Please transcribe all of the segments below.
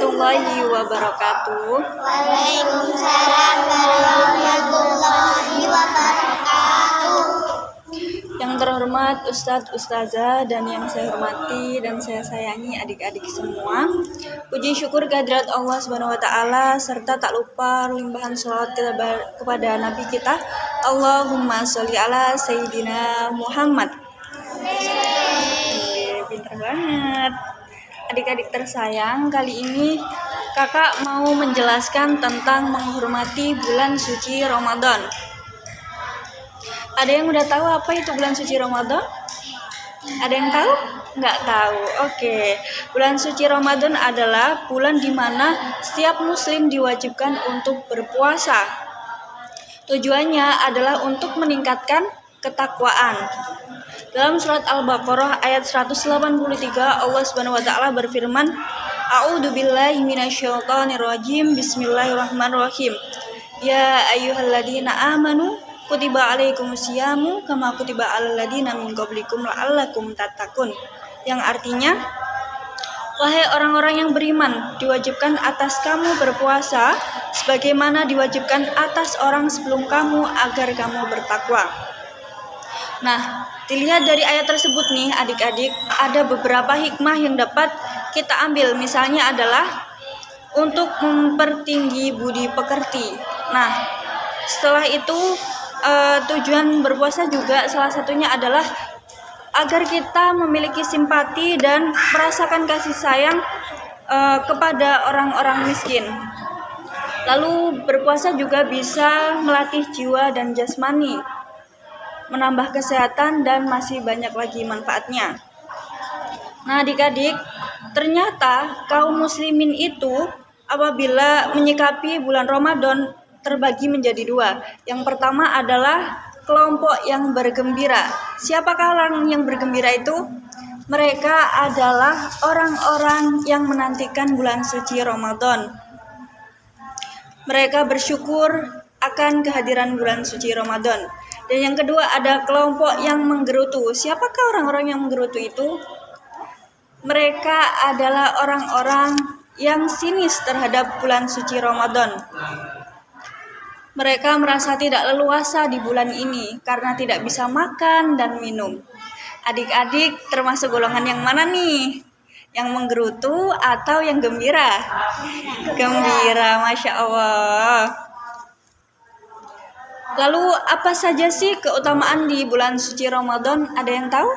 warahmatullahi wabarakatuh. Waalaikumsalam warahmatullahi wabarakatuh. Yang terhormat Ustadz, Ustazah, dan yang saya hormati dan saya sayangi adik-adik semua. Puji syukur kehadirat Allah Subhanahu wa taala serta tak lupa limpahan sholawat kepada Nabi kita. Allahumma sholli ala Sayyidina Muhammad. Pintar banget. Adik-adik tersayang, kali ini kakak mau menjelaskan tentang menghormati bulan suci Ramadan. Ada yang udah tahu apa itu bulan suci Ramadan? Ada yang tahu? Nggak tahu. Oke. Bulan suci Ramadan adalah bulan di mana setiap muslim diwajibkan untuk berpuasa. Tujuannya adalah untuk meningkatkan ketakwaan. Dalam surat Al-Baqarah ayat 183 Allah Subhanahu wa taala berfirman, A'udzubillahi minasyaitonirrajim. Bismillahirrahmanirrahim. Ya ayyuhalladzina amanu kutiba alaikumusyamu kama kutiba alal ladzina min qablikum la'allakum tattaqun. Yang artinya, wahai orang-orang yang beriman, diwajibkan atas kamu berpuasa sebagaimana diwajibkan atas orang sebelum kamu agar kamu bertakwa. Nah, dilihat dari ayat tersebut nih adik-adik, ada beberapa hikmah yang dapat kita ambil. Misalnya adalah untuk mempertinggi budi pekerti. Nah, setelah itu tujuan berpuasa juga salah satunya adalah agar kita memiliki simpati dan merasakan kasih sayang kepada orang-orang miskin. Lalu berpuasa juga bisa melatih jiwa dan jasmani, menambah kesehatan, dan masih banyak lagi manfaatnya. Nah adik-adik, ternyata kaum muslimin itu apabila menyikapi bulan Ramadan terbagi menjadi dua. Yang pertama adalah kelompok yang bergembira. Siapakah orang yang bergembira itu? Mereka adalah orang-orang yang menantikan bulan suci Ramadan. Mereka bersyukur akan kehadiran bulan suci Ramadan. Dan yang kedua ada kelompok yang menggerutu. Siapakah orang-orang yang menggerutu itu? Mereka adalah orang-orang yang sinis terhadap bulan suci Ramadan. Mereka merasa tidak leluasa di bulan ini karena tidak bisa makan dan minum. Adik-adik termasuk golongan yang mana nih? Yang menggerutu atau yang gembira? Gembira, Masya Allah. Lalu apa saja sih keutamaan di bulan suci Ramadan? Ada yang tahu?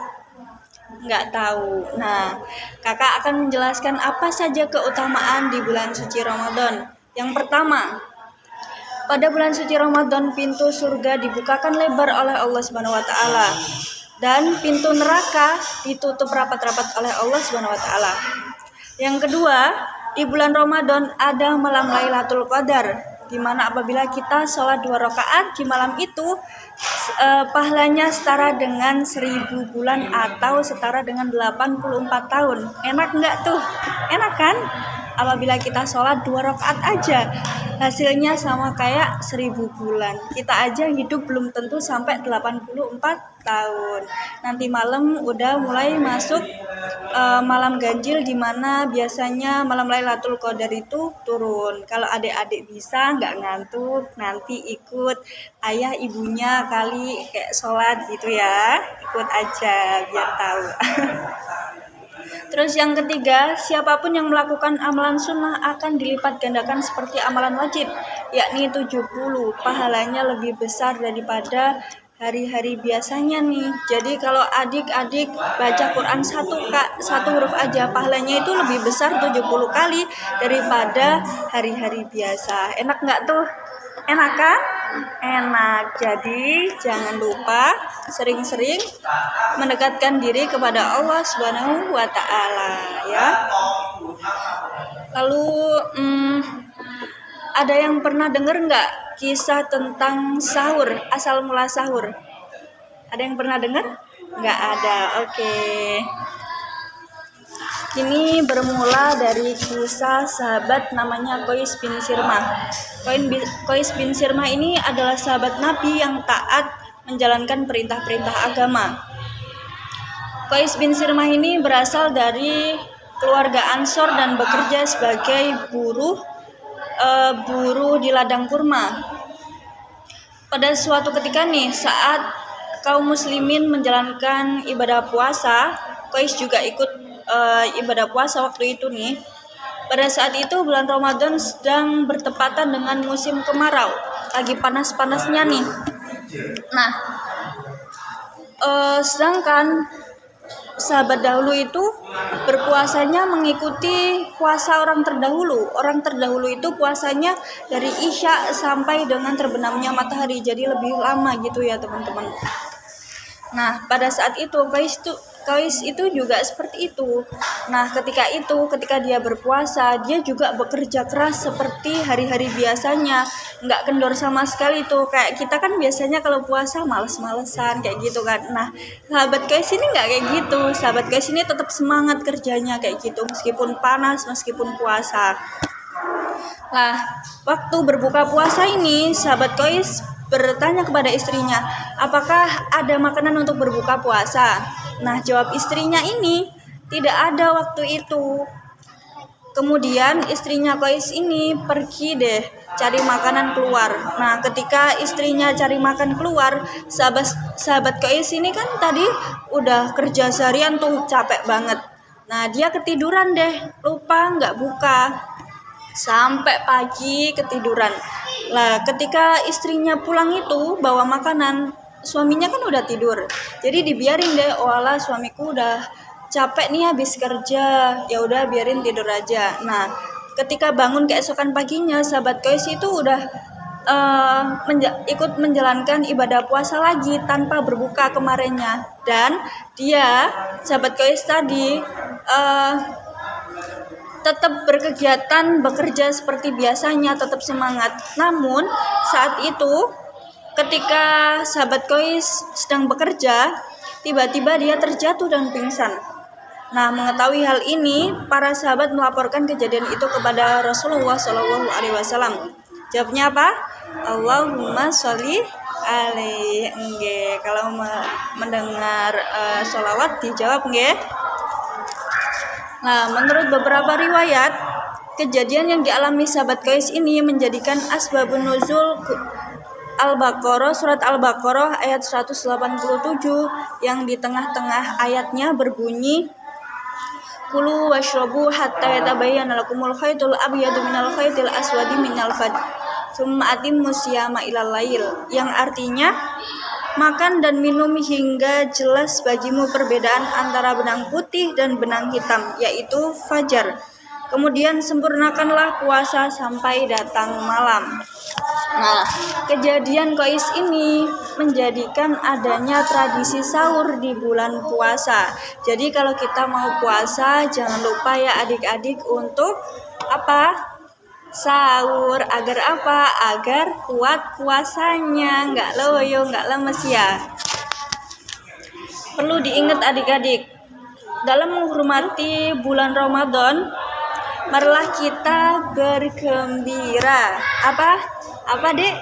Nggak tahu. Nah, kakak akan menjelaskan apa saja keutamaan di bulan suci Ramadan. Yang pertama, pada bulan suci Ramadan pintu surga dibukakan lebar oleh Allah Subhanahu wa taala dan pintu neraka ditutup rapat-rapat oleh Allah Subhanahu wa taala. Yang kedua, di bulan Ramadan ada malam Lailatul Qadar, di mana apabila kita sholat 2 rakaat di malam itu pahalanya setara dengan 1000 bulan atau setara dengan 84 tahun. Enak nggak tuh? Enak kan? Apabila kita sholat 2 rakaat aja, hasilnya sama kayak 1000 bulan. Kita aja hidup belum tentu sampai 84 tahun. Nanti malam udah mulai masuk malam ganjil, di mana biasanya malam Lailatul Qadar itu turun. Kalau adik-adik bisa nggak ngantuk, nanti ikut ayah ibunya kali kayak sholat gitu ya. Ikut aja biar tahu. Terus yang ketiga, siapapun yang melakukan amalan sunnah akan dilipat gandakan seperti amalan wajib, yakni 70. Pahalanya lebih besar daripada hari-hari biasanya nih. Jadi kalau adik-adik baca Quran satu huruf aja, pahalanya itu lebih besar 70 kali daripada hari-hari biasa. Enak nggak tuh? Enak kan? Enak. Jadi jangan lupa sering-sering mendekatkan diri kepada Allah Subhanahu wa taala ya. Lalu ada yang pernah dengar nggak kisah tentang sahur, asal mula sahur? Ada yang pernah dengar? Nggak ada. Oke. Ini bermula dari kisah sahabat namanya Qais bin Sirmah. Qais bin Sirmah ini adalah sahabat Nabi yang taat menjalankan perintah-perintah agama. Qais bin Sirmah ini berasal dari keluarga Ansor dan bekerja sebagai buruh di ladang kurma. Pada suatu ketika nih, saat kaum muslimin menjalankan ibadah puasa, Qais juga ikut ibadah puasa waktu itu nih. Pada saat itu bulan Ramadan sedang bertepatan dengan musim kemarau, lagi panas-panasnya nih. Nah, sedangkan sahabat dahulu itu berpuasanya mengikuti puasa orang terdahulu. Orang terdahulu itu puasanya dari Isya sampai dengan terbenamnya matahari, jadi lebih lama gitu ya teman-teman. Nah, pada saat itu Qais itu juga seperti itu. Nah, ketika dia berpuasa, dia juga bekerja keras seperti hari-hari biasanya, nggak kendor sama sekali tuh. Kayak kita kan biasanya kalau puasa males-malesan kayak gitu kan. Nah, sahabat Qais ini nggak kayak gitu. Sahabat Qais ini tetap semangat kerjanya kayak gitu, meskipun panas, meskipun puasa. Nah, waktu berbuka puasa ini, sahabat Qais bertanya kepada istrinya, apakah ada makanan untuk berbuka puasa? Nah, jawab istrinya ini, tidak ada waktu itu. Kemudian istrinya Qais ini pergi deh cari makanan keluar. Nah, ketika istrinya cari makan keluar, sahabat Qais ini kan tadi udah kerja seharian tuh, capek banget. Nah, dia ketiduran deh, lupa nggak buka. Sampai pagi ketiduran. Lah, ketika istrinya pulang itu bawa makanan, suaminya kan udah tidur. Jadi dibiarin deh, oalah suamiku udah capek nih habis kerja, ya udah biarin tidur aja. Nah, ketika bangun keesokan paginya, sahabat Qais itu udah ikut menjalankan ibadah puasa lagi tanpa berbuka kemarinnya. Dan dia, sahabat Qais tadi, tetap berkegiatan, bekerja seperti biasanya, tetap semangat. Namun saat itu ketika sahabat Qais sedang bekerja, tiba-tiba dia terjatuh dan pingsan. Nah, mengetahui hal ini, para sahabat melaporkan kejadian itu kepada Rasulullah SAW. Jawabnya apa? Allahumma sholli alaihi. Kalau mendengar sholawat dijawab nggih. Nah, menurut beberapa riwayat, kejadian yang dialami sahabat Qais ini menjadikan asbabun nuzul Al-Baqarah, surat Al-Baqarah ayat 187 yang di tengah-tengah ayatnya berbunyi, Kulu washrabu hatta yatabayyana lakumul khaytul abyadu minal khaytil aswadi minal fajr, tsumma atimmu siyama ilal lail, yang artinya makan dan minum hingga jelas bagimu perbedaan antara benang putih dan benang hitam, yaitu fajar. Kemudian sempurnakanlah puasa sampai datang malam. Nah, kejadian Qais ini menjadikan adanya tradisi sahur di bulan puasa. Jadi kalau kita mau puasa, jangan lupa ya adik-adik untuk apa? Sahur. Agar apa? Agar kuat puasanya, nggak loyo, nggak lemes ya. Perlu diingat adik-adik, dalam menghormati bulan Ramadan, marilah kita bergembira. Apa dek?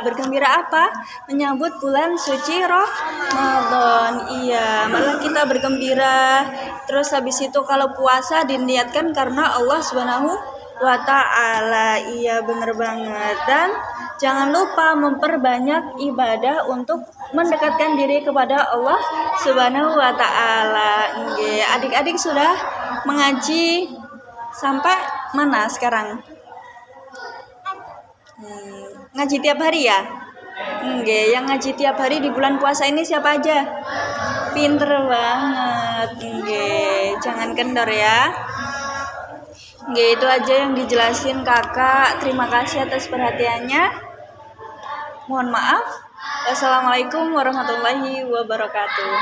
Bergembira apa? Menyambut bulan suci Ramadan. Iya, malah kita bergembira. Terus habis itu kalau puasa diniatkan karena Allah Subhanahu wa ta'ala. Iya, bener banget. Dan jangan lupa memperbanyak ibadah untuk mendekatkan diri kepada Allah Subhanahu wa ta'ala. Adik-adik sudah mengaji sampai mana sekarang? Ngaji tiap hari ya? Yang ngaji tiap hari di bulan puasa ini siapa aja? Pinter banget. Jangan kendor ya. Itu aja yang dijelasin kakak. Terima kasih atas perhatiannya. Mohon maaf. Wassalamualaikum warahmatullahi wabarakatuh.